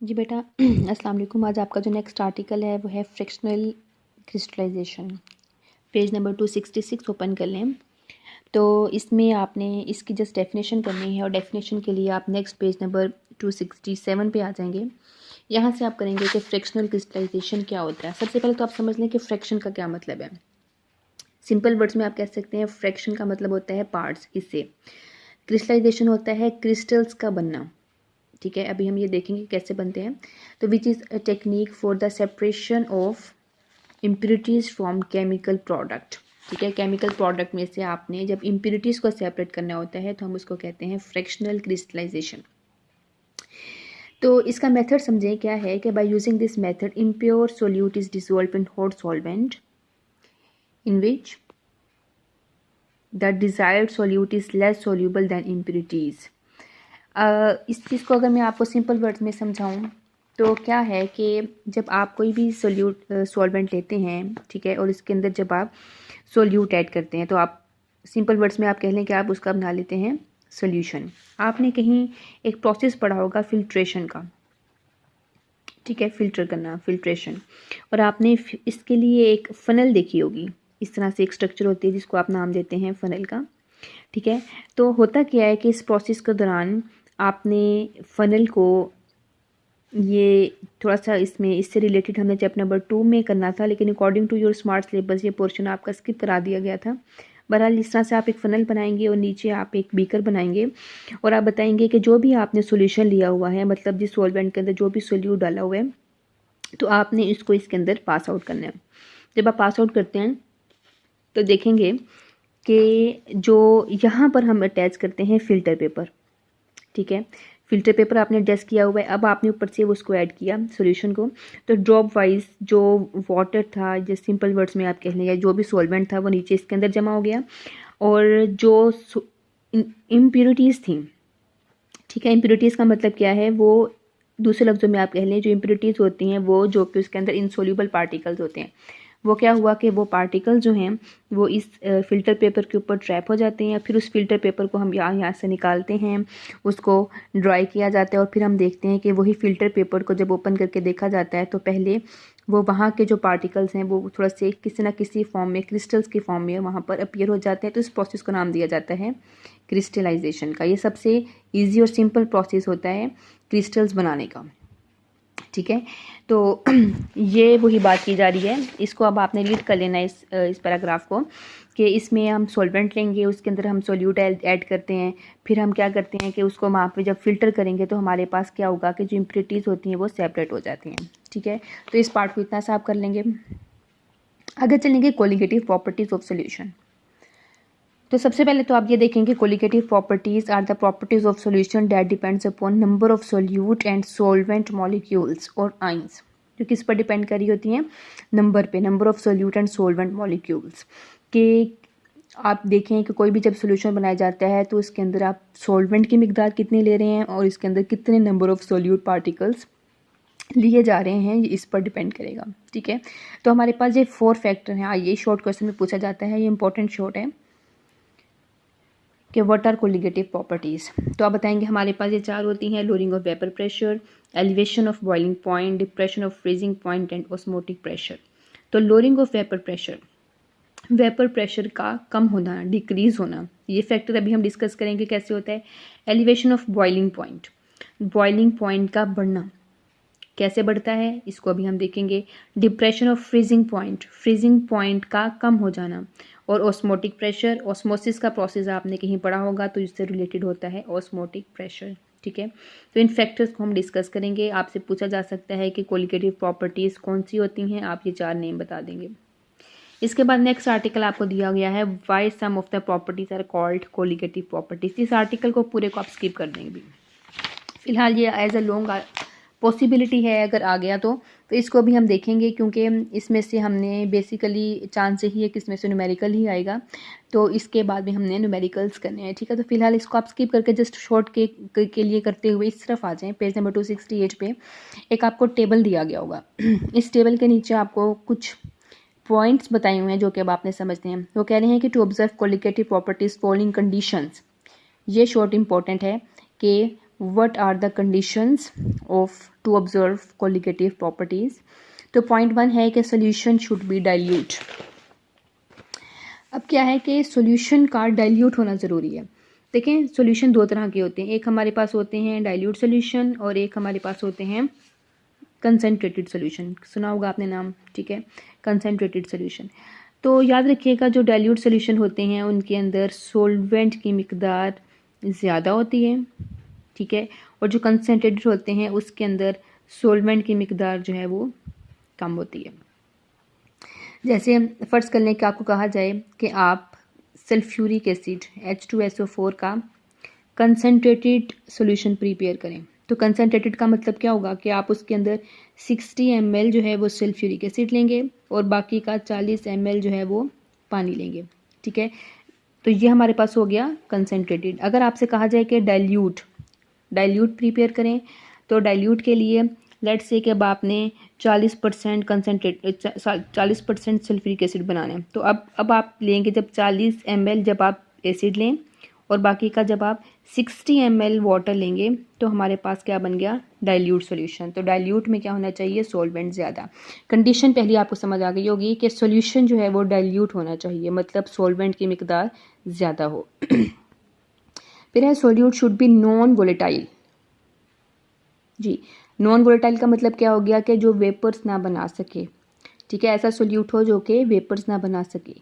जी बेटा अस्सलाम वालेकुम। आज आपका जो नेक्स्ट आर्टिकल है वो है fractional crystallization. Page number 266 open कर लें। तो इसमें आपने इसकी जस्ट डेफिनेशन करनी है और डेफिनेशन के लिए आप नेक्स्ट पेज नंबर 267 पे आ जाएंगे। यहाँ से आप करेंगे कि फ्रिक्शनल क्रिस्टलाइजेशन क्या होता है। सबसे पहले तो आप समझ लें कि फ्रैक्शन का क्या मतलब है। सिंपल वर्ड्स में आप कह सकते हैं फ्रैक्शन का मतलब होता है पार्ट्स, हिस्से। क्रिस्टलाइजेशन होता है क्रिस्टल्स का बनना। ठीक है, अभी हम ये देखेंगे कैसे बनते हैं। तो which is a technique for the separation of impurities from chemical product. ठीक है, केमिकल प्रोडक्ट में से आपने जब इम्प्योरिटीज़ को सेपरेट करना होता है तो हम उसको कहते हैं फ्रैक्शनल क्रिस्टलाइजेशन। तो इसका मेथड समझें क्या है कि by using this method impure solute is dissolved in hot solvent in which the desired solute is less soluble than impurities. इस चीज़ को अगर मैं आपको सिंपल वर्ड्स में समझाऊं तो क्या है कि जब आप कोई भी सॉल्वेंट लेते हैं, ठीक है, और इसके अंदर जब आप सोल्यूट ऐड करते हैं तो आप सिंपल वर्ड्स में आप कह लें कि आप उसका बना लेते हैं सोल्यूशन। आपने कहीं एक प्रोसेस पढ़ा होगा फिल्ट्रेशन का, ठीक है, फिल्टर करना, फिल्ट्रेशन। और आपने इसके लिए एक फ़नल देखी होगी। इस तरह से एक स्ट्रक्चर होती है जिसको आप नाम देते हैं फ़नल का। ठीक है, तो होता क्या है कि इस प्रोसेस के दौरान आपने फ़नल को ये थोड़ा सा इसमें इससे रिलेटेड हमने चैप्टर नंबर 2 में करना था, लेकिन according to your smart syllabus ये पोर्शन आपका स्किप करा दिया गया था। बहरहाल इस तरह से आप एक फ़नल बनाएंगे और नीचे आप एक बीकर बनाएंगे और आप बताएंगे कि जो भी आपने सॉल्यूशन लिया हुआ है, मतलब जिस सॉल्वेंट के अंदर जो भी सोल्यूट डाला हुआ है, तो आपने इसको इसके अंदर पास आउट करना है। जब आप पास आउट करते हैं तो देखेंगे कि जो यहाँ पर हम अटैच करते हैं फ़िल्टर पेपर। ठीक है, फ़िल्टर पेपर आपने अटैच किया हुआ है। अब आपने ऊपर से उसको ऐड किया सॉल्यूशन को, तो ड्रॉप वाइज जो वाटर था, जैसे सिंपल वर्ड्स में आप कह लें, या जो भी सॉल्वेंट था वो नीचे इसके अंदर जमा हो गया। और जो इम्प्योरिटीज़ थी, ठीक है, इम्प्योरिटीज़ का मतलब क्या है, वो दूसरे लफ्ज़ों में आप कह लें जो इम्प्योरिटीज़ होती हैं वो जो कि उसके अंदर इनसोल्यूबल पार्टिकल्स होते हैं, वो क्या हुआ कि वो पार्टिकल जो हैं वो इस फ़िल्टर पेपर के ऊपर ट्रैप हो जाते हैं। फिर उस फ़िल्टर पेपर को हम यहाँ से निकालते हैं, उसको ड्राई किया जाता है और फिर हम देखते हैं कि वही फ़िल्टर पेपर को जब ओपन करके देखा जाता है तो पहले वो वहाँ के जो पार्टिकल्स हैं वो थोड़ा से किसी ना किसी फॉर्म में, क्रिस्टल्स की फॉर्म में वहाँ पर अपीयर हो जाते हैं। तो इस प्रोसेस को नाम दिया जाता है क्रिस्टलाइजेशन का। ये सबसे ईजी और सिंपल प्रोसेस होता है क्रिस्टल्स बनाने का। ठीक है, तो ये वही बात की जा रही है। इसको अब आपने रीड कर लेना इस पैराग्राफ को, कि इसमें हम सॉल्वेंट लेंगे, उसके अंदर हम सोल्यूट ऐड करते हैं, फिर हम क्या करते हैं कि उसको वहाँ पे जब फिल्टर करेंगे तो हमारे पास क्या होगा कि जो इम्प्योरिटीज़ होती हैं वो सेपरेट हो जाती हैं। ठीक है, तो इस पार्ट को इतना सा आप कर लेंगे। आगे चलेंगे कोलिगेटिव प्रॉपर्टीज़ ऑफ सोल्यूशन। तो सबसे पहले तो आप ये देखेंगे colligative properties are the properties of solution that depends upon number of solute and solvent molecules और आइंस। जो किस पर डिपेंड कर रही होती हैं, नंबर पे, number of solute and solvent molecules. के आप देखें कि कोई भी जब सोल्यूशन बनाया जाता है तो उसके अंदर आप सॉल्वेंट की मिकदार कितनी ले रहे हैं और इसके अंदर कितने नंबर ऑफ सोल्यूट पार्टिकल्स लिए जा रहे हैं, ये इस पर डिपेंड करेगा। ठीक है, तो हमारे पास ये 4 फैक्टर हैं। ये शॉर्ट क्वेश्चन में पूछा जाता है, ये इंपॉर्टेंट शॉर्ट है कि व्हाट आर कोलिगेटिव प्रॉपर्टीज़। तो आप बताएंगे हमारे पास ये 4 होती हैं: lowering of vapour pressure, elevation of boiling point, depression of freezing point and osmotic pressure. तो lowering of vapour pressure, vapour pressure का कम होना, डिक्रीज़ होना, ये फैक्टर अभी हम डिस्कस करेंगे कैसे होता है। Elevation of boiling point, boiling point का बढ़ना कैसे बढ़ता है, इसको अभी हम देखेंगे। Depression of freezing point, freezing point का कम हो जाना। और ऑस्मोटिक प्रेशर, ऑस्मोसिस का प्रोसेस आपने कहीं पढ़ा होगा तो इससे रिलेटेड होता है ऑस्मोटिक प्रेशर। ठीक है, तो इन फैक्टर्स को हम डिस्कस करेंगे। आपसे पूछा जा सकता है कि कोलिगेटिव प्रॉपर्टीज़ कौन सी होती हैं, आप ये 4 नेम बता देंगे। इसके बाद नेक्स्ट आर्टिकल आपको दिया गया है, why some of the properties are called colligative properties. इस आर्टिकल को पूरे को आप स्किप कर देंगे भी, फिलहाल ये एज अ लॉन्ग पॉसिबिलिटी है अगर आ गया तो इसको भी हम देखेंगे, क्योंकि इसमें से हमने बेसिकली चांस ही है कि इसमें से न्यूमेरिकल ही आएगा, तो इसके बाद भी हमने न्यूमेरिकल्स करने हैं। ठीक है, तो फिलहाल इसको आप स्किप करके जस्ट शॉर्ट के लिए करते हुए इस तरफ आ जाएं। पेज नंबर 268 पे एक आपको टेबल दिया गया होगा। इस टेबल के नीचे आपको कुछ पॉइंट्स बताए हुए हैं जो कि अब आपने समझते हैं। वो कह रहे हैं कि to observe colligative properties following conditions. ये शॉर्ट इंपॉर्टेंट है कि what are the conditions of to observe colligative properties. तो पॉइंट 1 है कि सोल्यूशन शुड बी डाइल्यूट। अब क्या है कि सॉल्यूशन का डाइल्यूट होना ज़रूरी है। देखें, सॉल्यूशन दो तरह के होते हैं, एक हमारे पास होते हैं डाइल्यूट सॉल्यूशन और एक हमारे पास होते हैं कंसनट्रेटेड सॉल्यूशन। सुना होगा आपने नाम, ठीक है, कंसनट्रेटेड सॉल्यूशन। तो याद रखिएगा, जो डाइल्यूट सॉल्यूशन होते हैं उनके अंदर सॉल्वेंट की मिकदार ज़्यादा होती है, ठीक है, और जो कंसनट्रेटेड होते हैं उसके अंदर सॉल्वेंट की मिकदार जो है वो कम होती है। जैसे फ़र्ज़ कर लें कि आपको कहा जाए कि आप सल्फ्यूरिक एसिड H2SO4 का कंसनट्रेटेड सॉल्यूशन प्रिपेयर करें। तो कंसनट्रेटेड का मतलब क्या होगा कि आप उसके अंदर 60 ml जो है वो सल्फ्यूरिक एसिड लेंगे और बाकी का 40 ml जो है वो पानी लेंगे, ठीक है। तो ये हमारे पास हो गया कंसनट्रेटेड। अगर आपसे कहा जाए कि डाइल्यूट प्रिपेयर करें, तो डाइल्यूट के लिए लेट्स से कि अब आपने 40% कंसनट्रेट 40% सल्फ्यूरिक एसिड बनाना है, तो अब आप लेंगे जब 40 ml जब आप एसिड लें और बाकी का जब आप 60 ml वाटर लेंगे, तो हमारे पास क्या बन गया, डाइल्यूट सॉल्यूशन। तो डाइल्यूट में क्या होना चाहिए, सॉल्वेंट ज़्यादा। कंडीशन पहले आपको समझ आ गई होगी कि सॉल्यूशन जो है वो डाइल्यूट होना चाहिए, मतलब सॉल्वेंट की मिकदार ज़्यादा हो। फिर है solute should be non volatile. जी, नॉन वोलेटाइल का मतलब क्या हो गया कि जो वेपर्स ना बना सके, ठीक है, ऐसा सोल्यूट हो जो कि वेपर्स ना बना सके,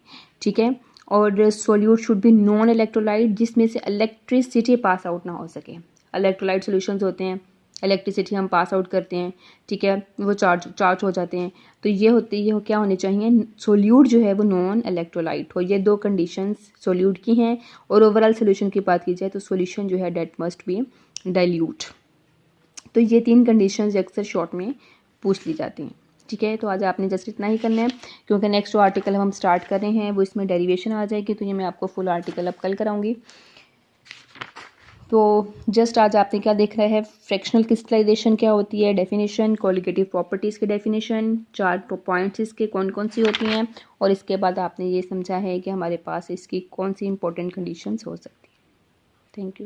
ठीक है। और solute should be non electrolyte, जिसमें से इलेक्ट्रिसिटी पास आउट ना हो सके। इलेक्ट्रोलाइट सॉल्यूशंस होते हैं, इलेक्ट्रिसिटी हम पास आउट करते हैं, ठीक है, वो चार्ज हो जाते हैं। तो ये क्या होने चाहिए, सोल्यूट जो है वो नॉन इलेक्ट्रोलाइट हो। ये दो कंडीशंस सोल्यूट की हैं। और ओवरऑल सोल्यूशन की बात की जाए तो सोल्यूशन जो है डेट मस्ट बी डाइल्यूट। तो ये 3 कंडीशंस अक्सर शॉर्ट में पूछ ली जाती हैं, ठीक है। तो आज आपने जस्ट इतना ही करना है, क्योंकि नेक्स्ट जो आर्टिकल हम स्टार्ट कर रहे हैं वो इसमें डेरिवेशन आ जाएगी, तो ये मैं आपको फुल आर्टिकल अब कल कराऊंगी। तो जस्ट आज आपने क्या देख रहे हैं, फ्रैक्शनल क्रिस्टलाइजेशन क्या होती है, डेफिनेशन, कोलिगेटिव प्रॉपर्टीज़ की डेफिनेशन, 4 पॉइंट्स इसके कौन कौन सी होती हैं, और इसके बाद आपने ये समझा है कि हमारे पास इसकी कौन सी इंपॉर्टेंट कंडीशंस हो सकती हैं। Thank you.